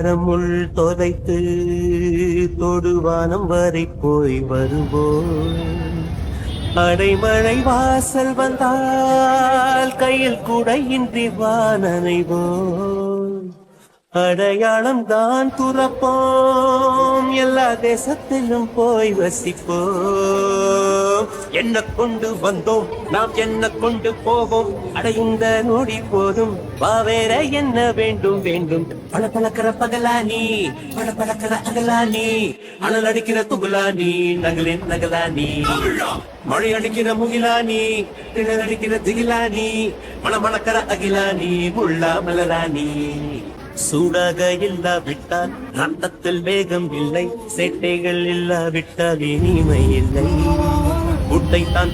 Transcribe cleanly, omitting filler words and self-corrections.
முள் தொலைத்து தொடுவானம் வரை போய் வருவோம். அடைமழை வாசல் வந்தால் கையில் குடையின்றி வானனைவோம். அடையாளம் தான் துறப்போம், எல்லா தேசத்திலும் போய் வசிப்போம். என்ன கொண்டு வந்தோம் நாம், என்ன கொண்டு போவோம், அடையுந்த நொடி போதும், வேற என்ன வேண்டும் வேண்டும். பல பழக்கிற பகலானி, பல பழக்கிற அகலானி, அனல் அடிக்கிற துகுலானி, நகலின் நகலானி, மழை அடிக்கிற முகிலானி, திணல் அடிக்கிற திகிலானி, மணமணக்கிற அகிலானி, முள்ளா மலராணி. சூடாக இல்லாவிட்டால் ரத்தத்தில் வேகம் இல்லை, சேட்டைகள் இல்லாவிட்டால் இனிமை இல்லை. முட்டைத்தான்